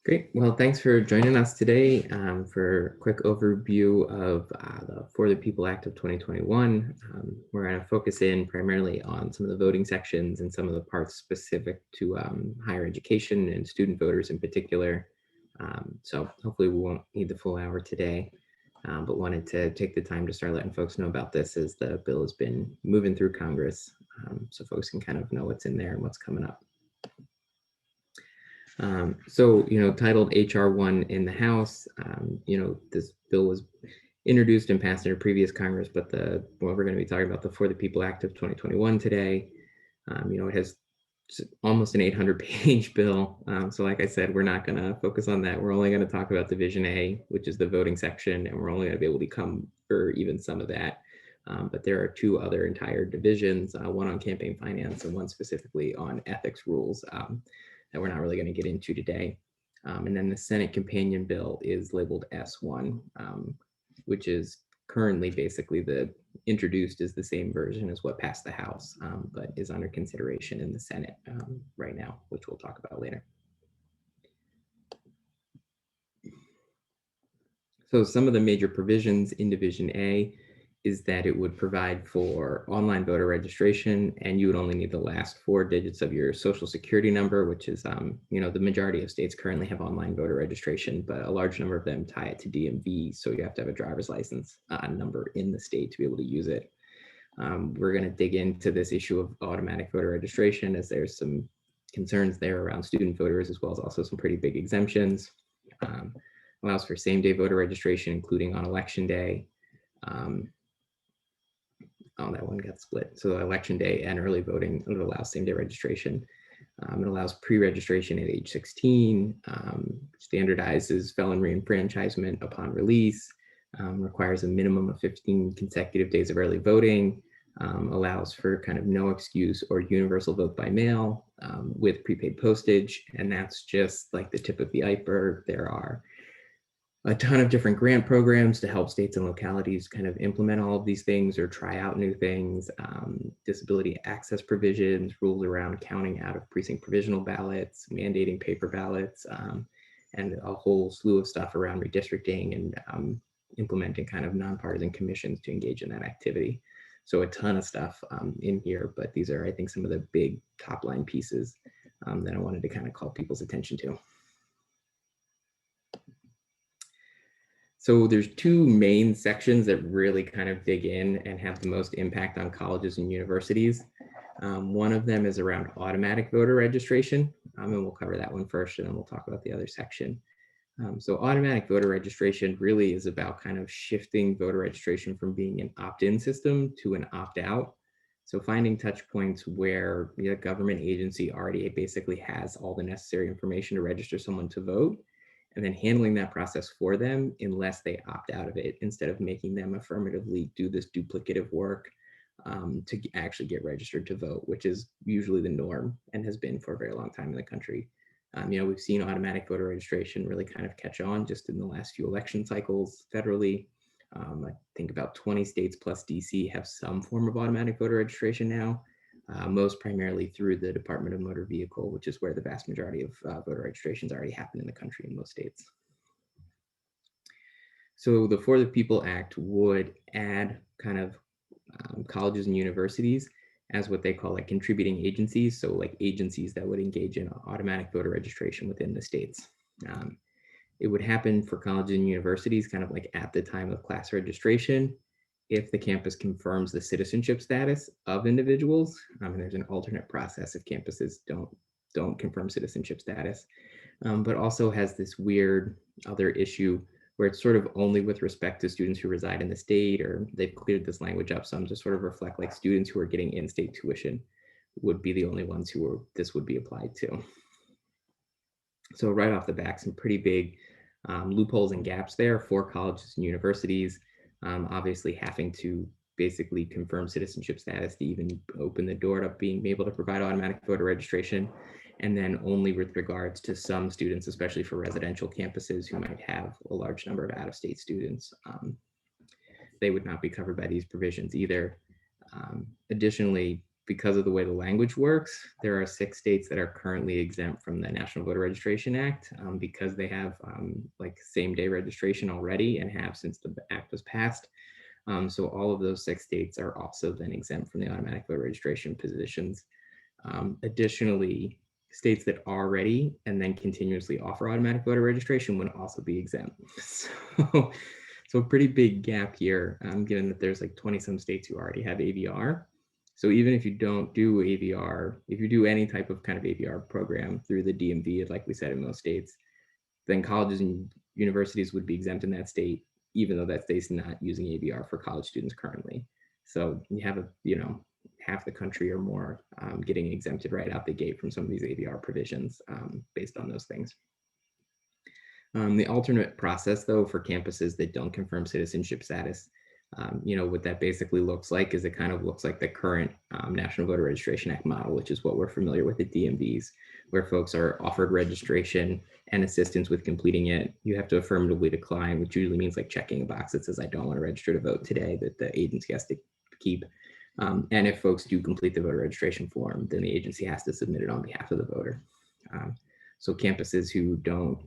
Great. Well, thanks for joining us today for a quick overview of the For the People Act of 2021. We're going to focus in primarily on some of the voting sections and some of the parts specific to higher education and student voters in particular. So hopefully we won't need the full hour today, but wanted to take the time to start letting folks know about this as the bill has been moving through Congress, so folks can kind of know what's in there and what's coming up. Titled HR 1 in the House, this bill was introduced and passed in a previous Congress, but we're going to be talking about the For the People Act of 2021 today. It has almost an 800-page bill. So like I said, we're not going to focus on that. We're only going to talk about Division A, which is the voting section, and we're only going to be able to cover even some of that. But there are two other entire divisions, one on campaign finance and one specifically on ethics rules that we're not really going to get into today. And then the Senate companion bill is labeled S1, which is currently basically introduced as the same version as what passed the House, but is under consideration in the Senate right now, which we'll talk about later. So some of the major provisions in Division A is that it would provide for online voter registration, and you would only need the last 4 digits of your social security number, which is, the majority of states currently have online voter registration, but a large number of them tie it to DMV. So you have to have a driver's license number in the state to be able to use it. We're going to dig into this issue of automatic voter registration, as there's some concerns there around student voters, as well as also some pretty big exemptions. Allows for same-day voter registration, including on election day. That one got split. So election day and early voting, it allows same-day registration. It allows pre-registration at age 16, standardizes felon reenfranchisement upon release, requires a minimum of 15 consecutive days of early voting, allows for kind of no excuse or universal vote by mail with prepaid postage. And that's just like the tip of the iceberg. There are a ton of different grant programs to help states and localities kind of implement all of these things or try out new things, disability access provisions, rules around counting out of precinct provisional ballots, mandating paper ballots, and a whole slew of stuff around redistricting and implementing kind of nonpartisan commissions to engage in that activity. So a ton of stuff in here, but these are, I think, some of the big top line pieces that I wanted to kind of call people's attention to. So there's 2 main sections that really kind of dig in and have the most impact on colleges and universities. One of them is around automatic voter registration, and we'll cover that one first, and then we'll talk about the other section. So automatic voter registration really is about kind of shifting voter registration from being an opt-in system to an opt-out. So finding touch points where the government agency already basically has all the necessary information to register someone to vote, and then handling that process for them unless they opt out of it, instead of making them affirmatively do this duplicative work to actually get registered to vote, which is usually the norm and has been for a very long time in the country. We've seen automatic voter registration really kind of catch on just in the last few election cycles federally. I think about 20 states plus DC have some form of automatic voter registration now. Most primarily through the Department of Motor Vehicle, which is where the vast majority of voter registrations already happen in the country in most states. So the For the People Act would add kind of colleges and universities as what they call like contributing agencies. So like agencies that would engage in automatic voter registration within the states. It would happen for colleges and universities kind of like at the time of class registration, if the campus confirms the citizenship status of individuals. And there's an alternate process if campuses don't confirm citizenship status, but also has this weird other issue where it's sort of only with respect to students who reside in the state, or they've cleared this language up some to sort of reflect like students who are getting in-state tuition would be the only ones this would be applied to. So right off the bat, some pretty big loopholes and gaps there for colleges and universities. Obviously having to basically confirm citizenship status to even open the door to being able to provide automatic voter registration. And then only with regards to some students, especially for residential campuses who might have a large number of out-of-state students, they would not be covered by these provisions either. Additionally, because of the way the language works, there are 6 states that are currently exempt from the National Voter Registration Act because they have like same-day registration already and have since the act was passed. So all of those 6 states are also then exempt from the automatic voter registration positions. Additionally, states that are ready and then continuously offer automatic voter registration would also be exempt. So a pretty big gap here, given that there's like 20 some states who already have AVR. So even if you don't do AVR, if you do any type of kind of AVR program through the DMV, like we said in most states, then colleges and universities would be exempt in that state, even though that state's not using AVR for college students currently. So you have half the country or more getting exempted right out the gate from some of these AVR provisions based on those things. The alternate process, though, for campuses that don't confirm citizenship status, what that basically looks like is it kind of looks like the current National Voter Registration Act model, which is what we're familiar with at DMVs, where folks are offered registration and assistance with completing it. You have to affirmatively decline, which usually means like checking a box that says, I don't want to register to vote today, that the agency has to keep. And if folks do complete the voter registration form, then the agency has to submit it on behalf of the voter. So campuses who don't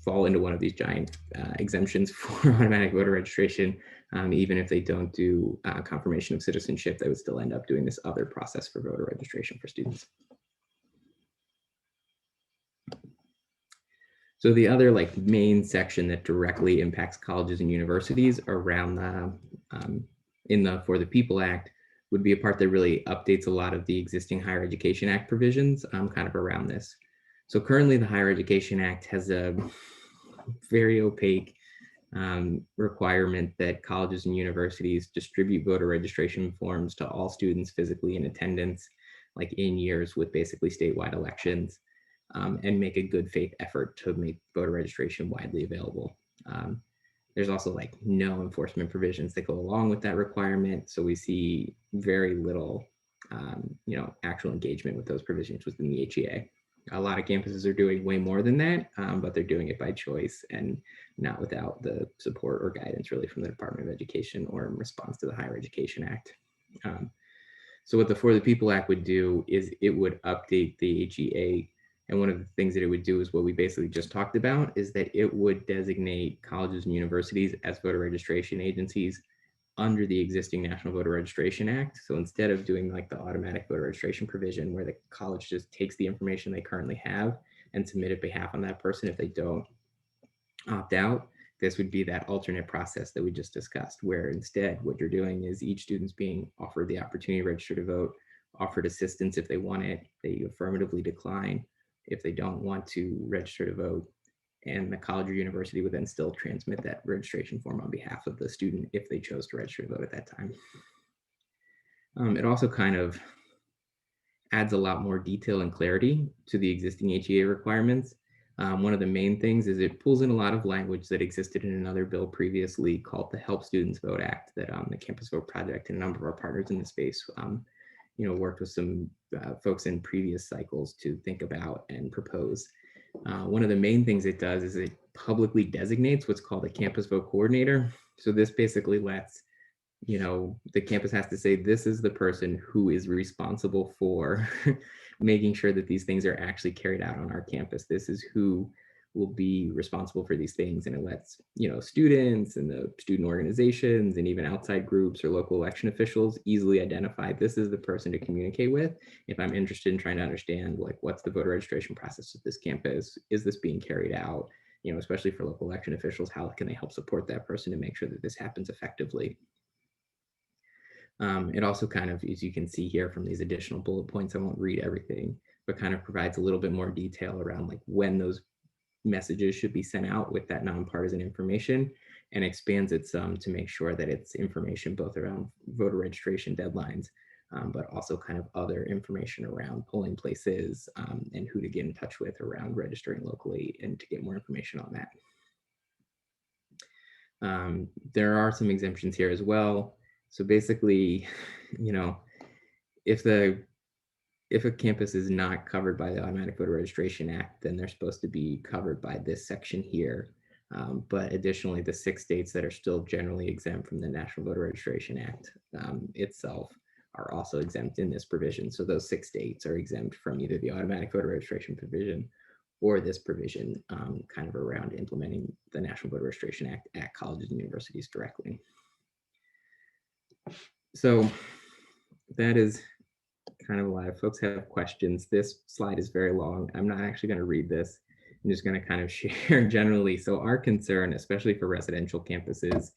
fall into one of these giant exemptions for automatic voter registration, even if they don't do confirmation of citizenship, they would still end up doing this other process for voter registration for students. So the other like main section that directly impacts colleges and universities around the For the People Act would be a part that really updates a lot of the existing Higher Education Act provisions kind of around this. So currently the Higher Education Act has a very opaque requirement that colleges and universities distribute voter registration forms to all students physically in attendance, like in years with basically statewide elections, and make a good faith effort to make voter registration widely available. There's also like no enforcement provisions that go along with that requirement. So we see very little, actual engagement with those provisions within the HEA. A lot of campuses are doing way more than that, but they're doing it by choice and not without the support or guidance really from the Department of Education or in response to the Higher Education Act. So what the For the People Act would do is it would update the HEA. And one of the things that it would do is what we basically just talked about, is that it would designate colleges and universities as voter registration agencies under the existing National Voter Registration Act. So instead of doing like the automatic voter registration provision where the college just takes the information they currently have and submit it behalf on that person if they don't opt out, this would be that alternate process that we just discussed, where instead what you're doing is each student's being offered the opportunity to register to vote, offered assistance if they want it, they affirmatively decline if they don't want to register to vote, and the college or university would then still transmit that registration form on behalf of the student if they chose to register to vote at that time. It also kind of adds a lot more detail and clarity to the existing HEA requirements. One of the main things is it pulls in a lot of language that existed in another bill previously called the Help Students Vote Act that the Campus Vote Project and a number of our partners in the space worked with some folks in previous cycles to think about and propose. One of the main things it does is it publicly designates what's called a campus vote coordinator. So this basically lets, the campus has to say, this is the person who is responsible for making sure that these things are actually carried out on our campus. This is who will be responsible for these things. And it lets, students and the student organizations and even outside groups or local election officials easily identify this is the person to communicate with if I'm interested in trying to understand like what's the voter registration process at this campus, is this being carried out, especially for local election officials, how can they help support that person to make sure that this happens effectively. It also kind of, as you can see here from these additional bullet points, I won't read everything, but kind of provides a little bit more detail around like when those messages should be sent out with that nonpartisan information, and expands it some to make sure that it's information both around voter registration deadlines, but also kind of other information around polling places and who to get in touch with around registering locally and to get more information on that. There are some exemptions here as well. So basically, if a campus is not covered by the Automatic Voter Registration Act, then they're supposed to be covered by this section here. But additionally, the 6 states that are still generally exempt from the National Voter Registration Act itself are also exempt in this provision. So those 6 states are exempt from either the automatic voter registration provision or this provision kind of around implementing the National Voter Registration Act at colleges and universities directly. So that is kind of a lot of folks have questions. This slide is very long. I'm not actually going to read this. I'm just going to kind of share generally. So our concern, especially for residential campuses,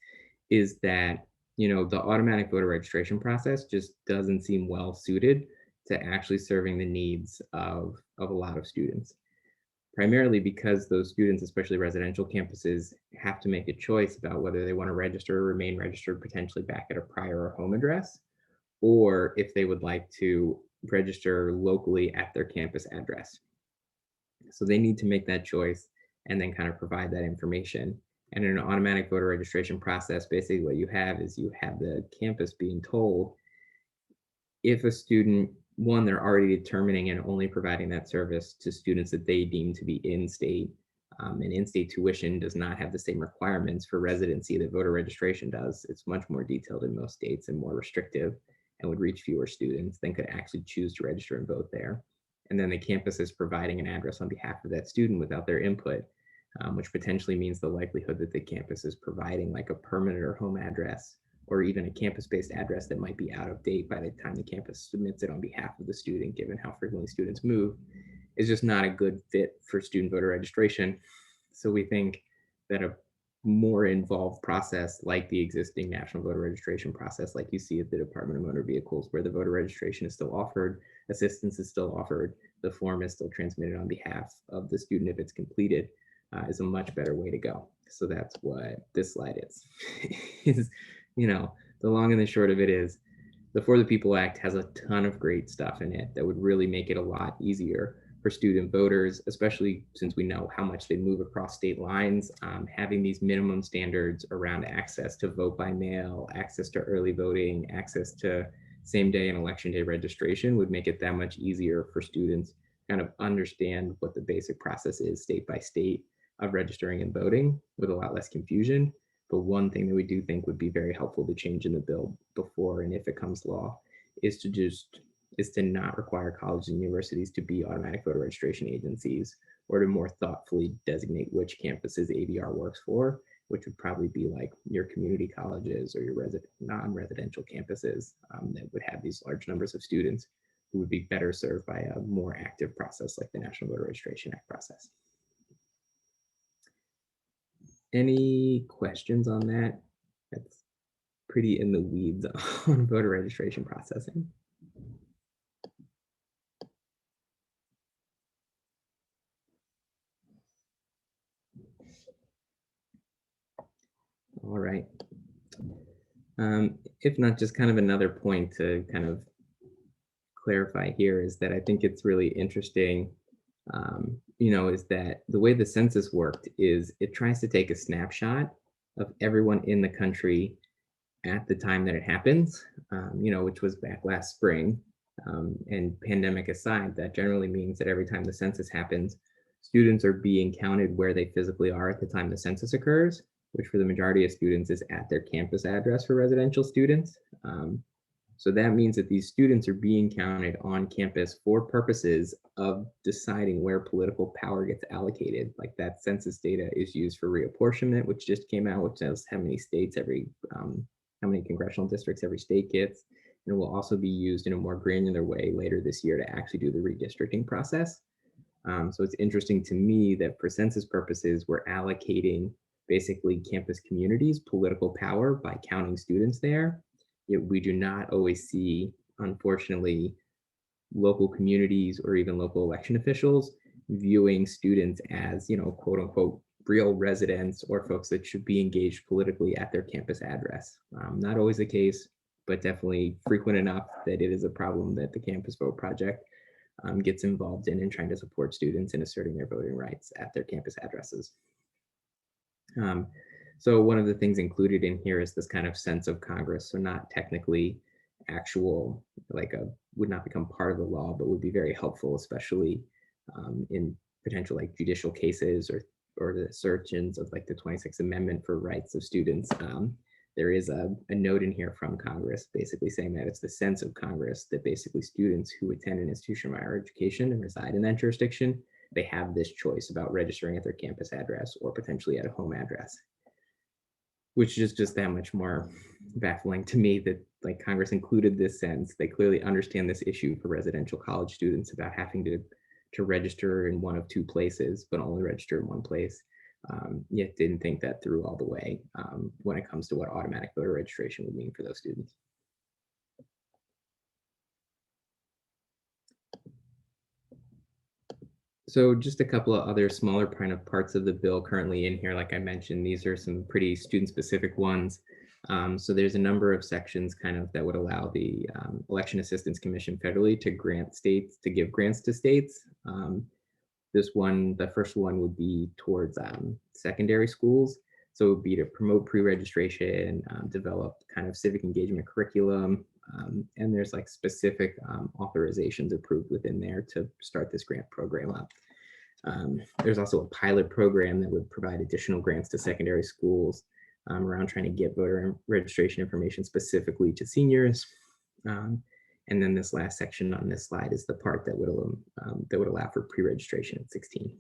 is that, you know, the automatic voter registration process just doesn't seem well suited to actually serving the needs of a lot of students. Primarily because those students, especially residential campuses, have to make a choice about whether they want to register or remain registered potentially back at a prior or home address, or if they would like to register locally at their campus address. So they need to make that choice and then kind of provide that information. And in an automatic voter registration process, basically what you have is you have the campus being told if a student, one, they're already determining and only providing that service to students that they deem to be in-state. And in-state tuition does not have the same requirements for residency that voter registration does. It's much more detailed in most states and more restrictive and would reach fewer students than could actually choose to register and vote there. And then the campus is providing an address on behalf of that student without their input, which potentially means the likelihood that the campus is providing like a permanent or home address or even a campus-based address that might be out of date by the time the campus submits it on behalf of the student, given how frequently students move, is just not a good fit for student voter registration. So we think that a more involved process like the existing national voter registration process, like you see at the Department of Motor Vehicles, where the voter registration is still offered, assistance is still offered, the form is still transmitted on behalf of the student if it's completed, is a much better way to go. So that's what this slide is. You know, the long and the short of it is the For the People Act has a ton of great stuff in it that would really make it a lot easier for student voters, especially since we know how much they move across state lines. Having these minimum standards around access to vote by mail, access to early voting, access to same day and election day registration would make it that much easier for students kind of understand what the basic process is state by state of registering and voting with a lot less confusion. But one thing that we do think would be very helpful to change in the bill before and if it comes law is to not require colleges and universities to be automatic voter registration agencies, or to more thoughtfully designate which campuses AVR works for, which would probably be like your community colleges or your non-residential campuses that would have these large numbers of students who would be better served by a more active process like the National Voter Registration Act process. Any questions on that? That's pretty in the weeds on voter registration processing. All right. If not, just kind of another point to kind of clarify here is that I think it's really interesting, you know, is that the way the census worked is it tries to take a snapshot of everyone in the country at the time that it happens, you know, which was back last spring. And pandemic aside, that generally means that every time the census happens, students are being counted where they physically are at the time the census occurs, which for the majority of students is at their campus address for residential students. So that means that these students are being counted on campus for purposes of deciding where political power gets allocated. Like that census data is used for reapportionment, which just came out, which says how many states how many congressional districts every state gets. And it will also be used in a more granular way later this year to actually do the redistricting process. So it's interesting to me that for census purposes, we're allocating basically campus communities political power by counting students there. Yet we do not always see, unfortunately, local communities or even local election officials viewing students as, you know, quote unquote, real residents or folks that should be engaged politically at their campus address. Not always the case, but definitely frequent enough that it is a problem that the Campus Vote Project gets involved in trying to support students in asserting their voting rights at their campus addresses. So one of the things included in here is this kind of sense of Congress. So not technically actual, like would not become part of the law, but would be very helpful, especially in potential like judicial cases or the assertions of like the 26th Amendment for rights of students. there is a note in here from Congress basically saying that it's the sense of Congress that basically students who attend an institution of higher education and reside in that jurisdiction, they have this choice about registering at their campus address or potentially at a home address, which is just that much more baffling to me that like Congress included this sense. They clearly understand this issue for residential college students about having to register in one of two places, but only register in one place. Yet didn't think that through all the way when it comes to what automatic voter registration would mean for those students. So just a couple of other smaller kind of parts of the bill currently in here. Like I mentioned, these are some pretty student specific ones. So there's a number of sections kind of that would allow the Election Assistance Commission federally to grant states, to give grants to states. This one, the first one would be towards secondary schools. So it would be to promote pre-registration, develop kind of civic engagement curriculum, and there's like specific authorizations approved within there to start this grant program up. There's also a pilot program that would provide additional grants to secondary schools around trying to get voter registration information specifically to seniors. And then this last section on this slide is the part that would allow for pre-registration at 16.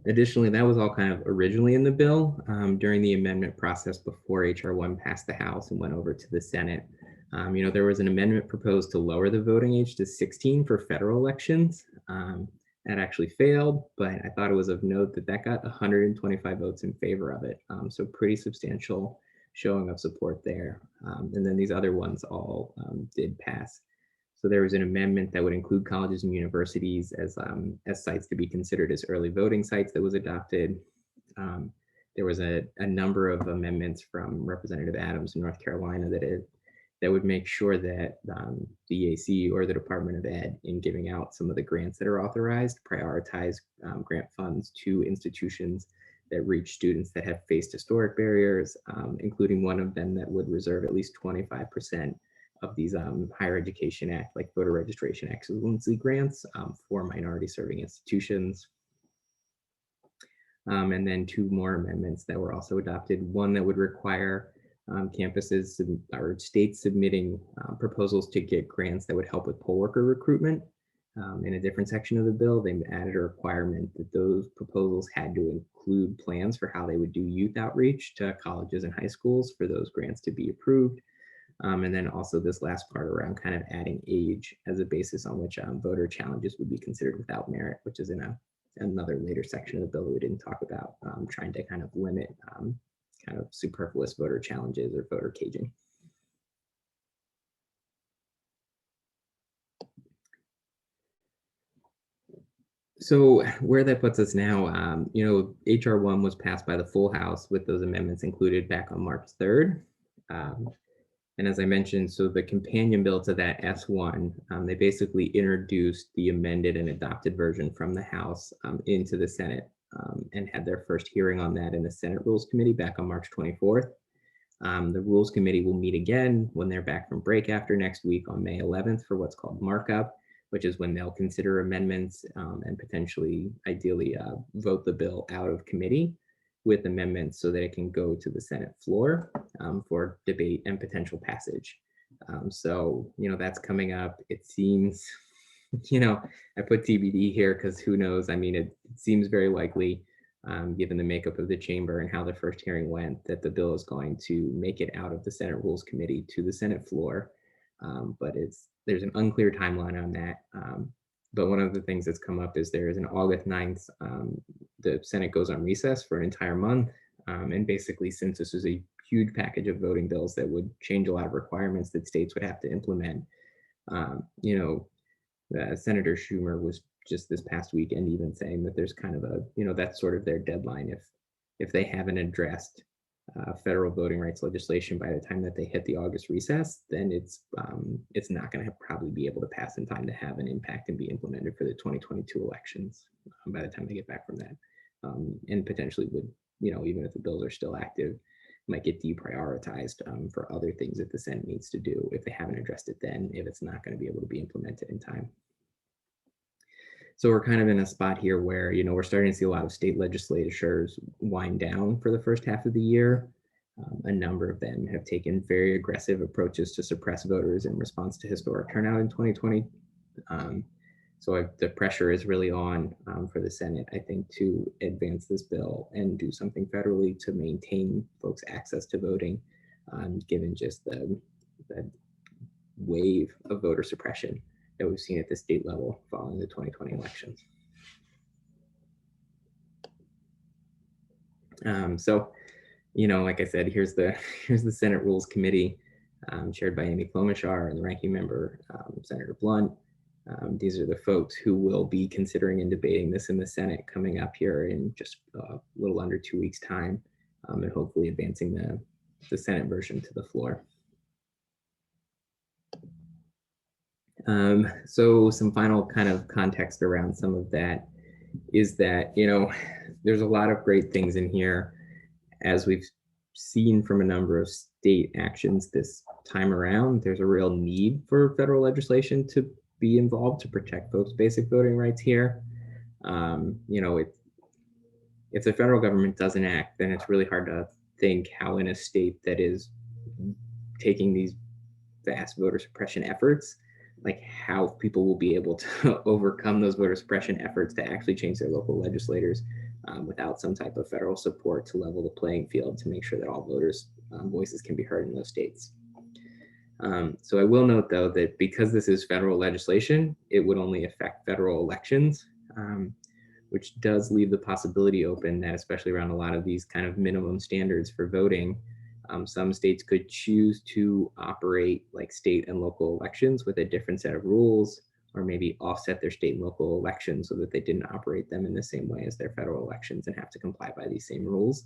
Additionally, that was all kind of originally in the bill during the amendment process before HR 1 passed the House and went over to the Senate. There was an amendment proposed to lower the voting age to 16 for federal elections. That actually failed, but I thought it was of note that that got 125 votes in favor of it. So pretty substantial showing of support there. And then these other ones all did pass. So there was an amendment that would include colleges and universities as sites to be considered as early voting sites that was adopted. There was a number of amendments from Representative Adams in North Carolina that would make sure that the EAC or the Department of Ed, in giving out some of the grants that are authorized, prioritize grant funds to institutions that reach students that have faced historic barriers, including one of them that would reserve at least 25% of these Higher Education Act, like voter registration excellency grants for minority serving institutions. And then two more amendments that were also adopted. One that would require campuses or states submitting proposals to get grants that would help with poll worker recruitment. In a different section of the bill, they added a requirement that those proposals had to include plans for how they would do youth outreach to colleges and high schools for those grants to be approved. And then also this last part around kind of adding age as a basis on which voter challenges would be considered without merit, which is in another later section of the bill that we didn't talk about, trying to kind of limit kind of superfluous voter challenges or voter caging. So where that puts us now, HR 1 was passed by the full House with those amendments included back on March 3rd. And as I mentioned, so the companion bill to that S1, they basically introduced the amended and adopted version from the House into the Senate and had their first hearing on that in the Senate Rules Committee back on March 24th. The Rules Committee will meet again when they're back from break after next week on May 11th for what's called markup, which is when they'll consider amendments and potentially, ideally, vote the bill out of committee with amendments so that it can go to the Senate floor for debate and potential passage. So, that's coming up. It seems, I put TBD here because who knows? I mean, it seems very likely, given the makeup of the chamber and how the first hearing went, that the bill is going to make it out of the Senate Rules Committee to the Senate floor. But there's an unclear timeline on that. But one of the things that's come up is there is an August 9th, the Senate goes on recess for an entire month. And basically, since this is a huge package of voting bills that would change a lot of requirements that states would have to implement, Senator Schumer was just this past weekend even saying that there's kind of that's sort of their deadline. If they haven't addressed federal voting rights legislation by the time that they hit the August recess, then it's not going to probably be able to pass in time to have an impact and be implemented for the 2022 elections by the time they get back from that. And potentially would, even if the bills are still active, might get deprioritized for other things that the Senate needs to do if they haven't addressed it then, if it's not going to be able to be implemented in time. So we're kind of in a spot here where, we're starting to see a lot of state legislatures wind down for the first half of the year. A number of them have taken very aggressive approaches to suppress voters in response to historic turnout in 2020. So the pressure is really on for the Senate, I think, to advance this bill and do something federally to maintain folks' access to voting, given just the wave of voter suppression that we've seen at the state level following the 2020 elections. So, like I said, here's the Senate Rules Committee, chaired by Amy Klobuchar and the ranking member, Senator Blunt. These are the folks who will be considering and debating this in the Senate coming up here in just a little under 2 weeks' time, and hopefully advancing the Senate version to the floor. So some final kind of context around some of that is that, there's a lot of great things in here, as we've seen from a number of state actions this time around. There's a real need for federal legislation to be involved to protect folks' basic voting rights here. If the federal government doesn't act, then it's really hard to think how in a state that is taking these vast voter suppression efforts, like how people will be able to overcome those voter suppression efforts to actually change their local legislators without some type of federal support to level the playing field to make sure that all voters' voices can be heard in those states. So I will note, though, that because this is federal legislation, it would only affect federal elections, which does leave the possibility open that, especially around a lot of these kind of minimum standards for voting, some states could choose to operate like state and local elections with a different set of rules, or maybe offset their state and local elections so that they didn't operate them in the same way as their federal elections and have to comply by these same rules.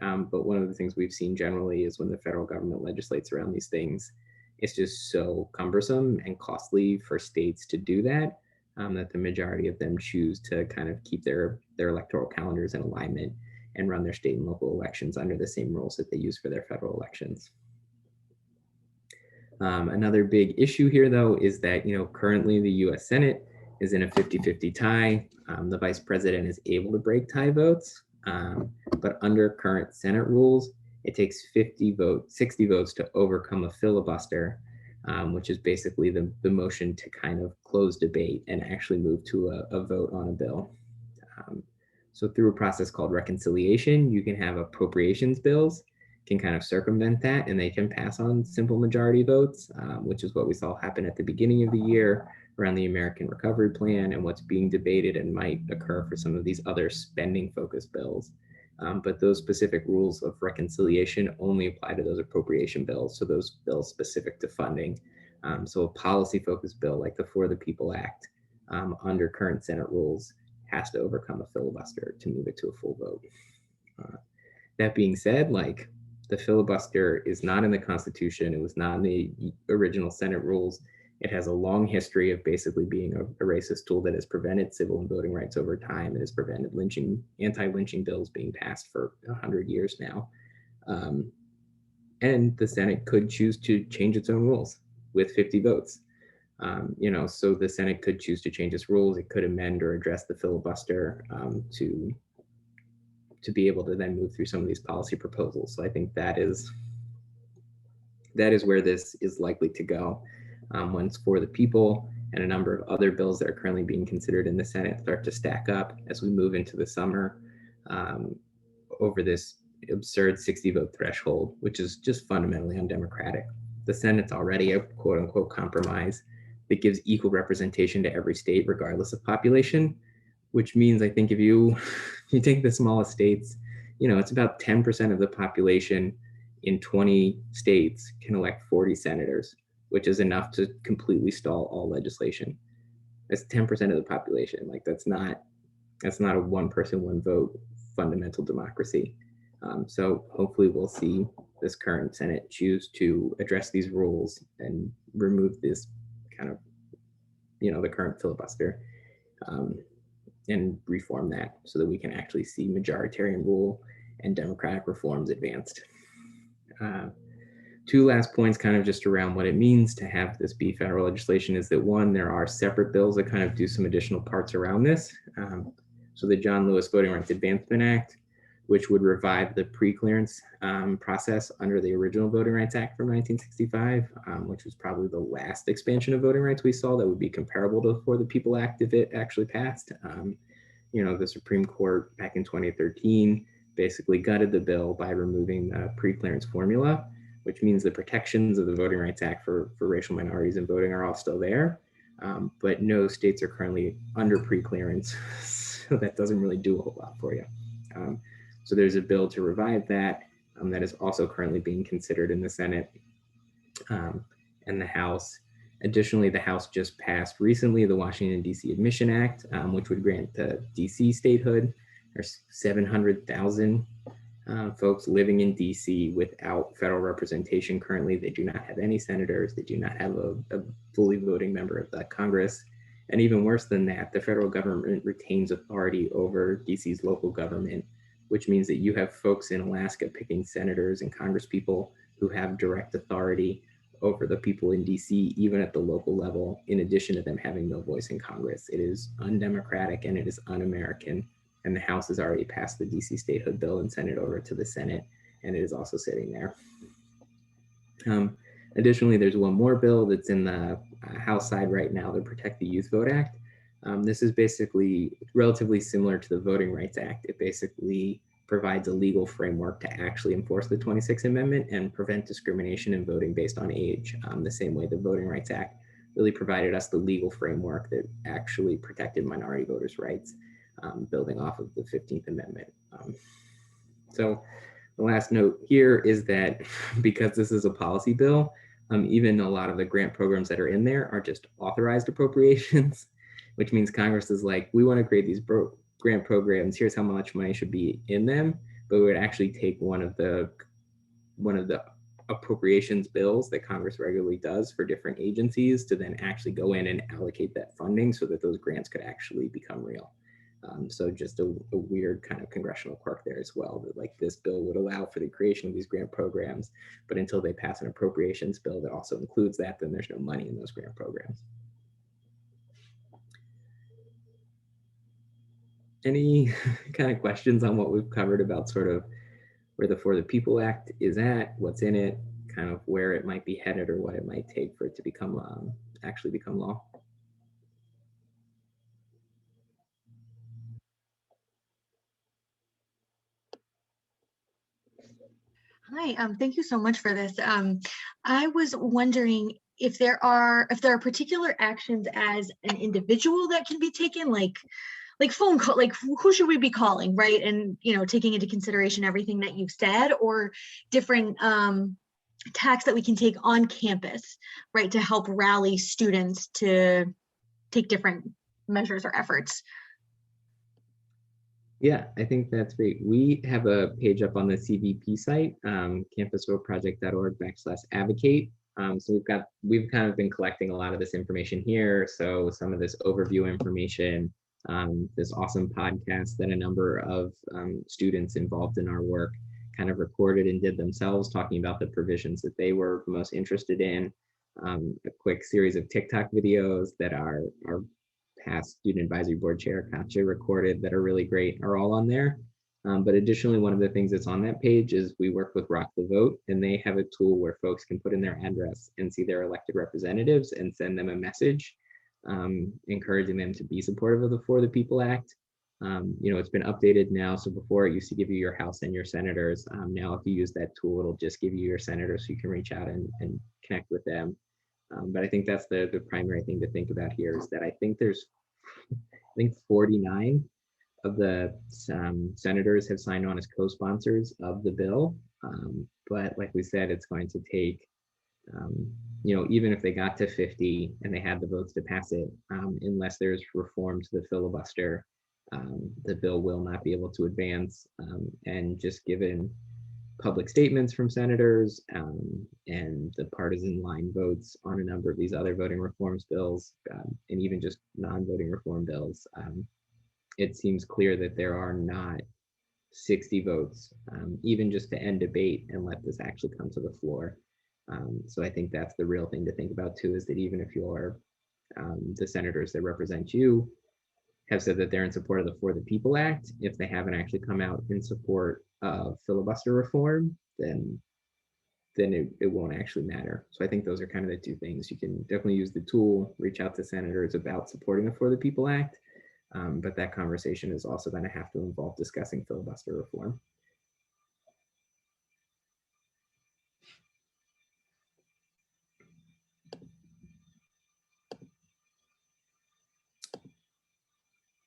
But one of the things we've seen generally is when the federal government legislates around these things, it's just so cumbersome and costly for states to do that, that the majority of them choose to kind of keep their electoral calendars in alignment and run their state and local elections under the same rules that they use for their federal elections. Another big issue here, though, is that, currently the US Senate is in a 50-50 tie. The vice president is able to break tie votes, but under current Senate rules, it takes 60 votes to overcome a filibuster, which is basically the motion to kind of close debate and actually move to a vote on a bill. So through a process called reconciliation, you can have appropriations bills can kind of circumvent that, and they can pass on simple majority votes, which is what we saw happen at the beginning of the year around the American Recovery Plan and what's being debated and might occur for some of these other spending-focused bills. But those specific rules of reconciliation only apply to those appropriation bills, so those bills specific to funding. So a policy-focused bill like the For the People Act, under current Senate rules, has to overcome a filibuster to move it to a full vote. That being said, the filibuster is not in the Constitution. It was not in the original Senate rules. It has a long history of basically being a racist tool that has prevented civil and voting rights over time and has prevented anti-lynching bills being passed for 100 years now. And the Senate could choose to change its own rules with 50 votes. So the Senate could choose to change its rules. It could amend or address the filibuster to be able to then move through some of these policy proposals. So I think that is where this is likely to go once For the People and a number of other bills that are currently being considered in the Senate start to stack up as we move into the summer over this absurd 60-vote threshold, which is just fundamentally undemocratic. The Senate's already a quote-unquote compromise that gives equal representation to every state regardless of population, which means I think if you take the smallest states, it's about 10% of the population in 20 states can elect 40 senators, which is enough to completely stall all legislation. That's 10% of the population. That's not a one person, one vote fundamental democracy. So hopefully we'll see this current Senate choose to address these rules and remove this kind of, the current filibuster. And reform that so that we can actually see majoritarian rule and democratic reforms advanced. Two last points kind of just around what it means to have this be federal legislation is that one, there are separate bills that kind of do some additional parts around this. So the John Lewis Voting Rights Advancement Act, which would revive the pre-clearance process under the original Voting Rights Act from 1965, which was probably the last expansion of voting rights we saw that would be comparable to the For the People Act if it actually passed. The Supreme Court back in 2013 basically gutted the bill by removing the pre-clearance formula, which means the protections of the Voting Rights Act for racial minorities in voting are all still there, but no states are currently under pre-clearance, so that doesn't really do a whole lot for you. So there's a bill to revive that that is also currently being considered in the Senate and the House. Additionally, the House just passed recently the Washington, D.C. Admission Act, which would grant the D.C. statehood. There's 700,000 folks living in DC without federal representation currently. They do not have any senators. They do not have a fully voting member of the Congress. And even worse than that, the federal government retains authority over DC's local government, which means that you have folks in Alaska picking senators and congresspeople who have direct authority over the people in DC, even at the local level, in addition to them having no voice in Congress. It is undemocratic and it is un-American. And the House has already passed the DC statehood bill and sent it over to the Senate, and it is also sitting there. Additionally, there's one more bill that's in the House side right now, the Protect the Youth Vote Act. This is basically relatively similar to the Voting Rights Act. It basically provides a legal framework to actually enforce the 26th Amendment and prevent discrimination in voting based on age, the same way the Voting Rights Act really provided us the legal framework that actually protected minority voters' rights. Building off of the 15th Amendment. So the last note here is that because this is a policy bill, even a lot of the grant programs that are in there are just authorized appropriations, which means Congress is like, we want to create these grant programs. Here's how much money should be in them, but we would actually take one of the appropriations bills that Congress regularly does for different agencies to then actually go in and allocate that funding so that those grants could actually become real. So just a weird kind of congressional quirk there as well, that like this bill would allow for the creation of these grant programs, but until they pass an appropriations bill that also includes that, then there's no money in those grant programs. Any kind of questions on what we've covered about sort of where the For the People Act is at, what's in it, kind of where it might be headed or what it might take for it to become actually become law? Hi, thank you so much for this. I was wondering if there are particular actions as an individual that can be taken, like phone call, like who should we be calling, right? And taking into consideration everything that you've said, or different tacks that we can take on campus, right, to help rally students to take different measures or efforts. Yeah, I think that's great. We have a page up on the CVP site, campusvoteproject.org/advocate. So we've kind of been collecting a lot of this information here. So some of this overview information, this awesome podcast that a number of students involved in our work kind of recorded and did themselves, talking about the provisions that they were most interested in. A quick series of TikTok videos that our past student advisory board chair Katja recorded that are really great are all on there. But additionally, one of the things that's on that page is we work with Rock the Vote, and they have a tool where folks can put in their address and see their elected representatives and send them a message encouraging them to be supportive of the For the People Act. It's been updated now. So before it used to give you your House and your senators. Now, if you use that tool, it'll just give you your senators so you can reach out and connect with them. But I think that's the primary thing to think about here is that I think 49 of the senators have signed on as co-sponsors of the bill. But like we said, it's going to take, even if they got to 50 and they had the votes to pass it, unless there's reform to the filibuster, the bill will not be able to advance. And just given public statements from senators and the partisan line votes on a number of these other voting reforms bills, and even just non-voting reform bills, it seems clear that there are not 60 votes, even just to end debate and let this actually come to the floor. So I think that's the real thing to think about too, is that even if you're the senators that represent you have said that they're in support of the For the People Act, if they haven't actually come out in support of filibuster reform, then it won't actually matter. So I think those are kind of the two things. You can definitely use the tool, reach out to senators about supporting the For the People Act, but that conversation is also going to have to involve discussing filibuster reform.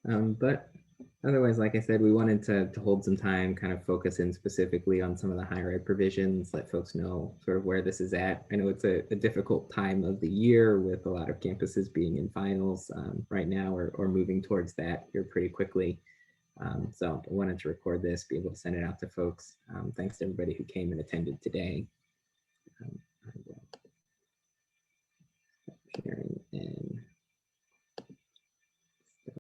But otherwise, like I said, we wanted to hold some time, kind of focus in specifically on some of the higher ed provisions, let folks know sort of where this is at. I know it's a difficult time of the year with a lot of campuses being in finals right now, or moving towards that here pretty quickly. So I wanted to record this, be able to send it out to folks. Thanks to everybody who came and attended today. Sharing and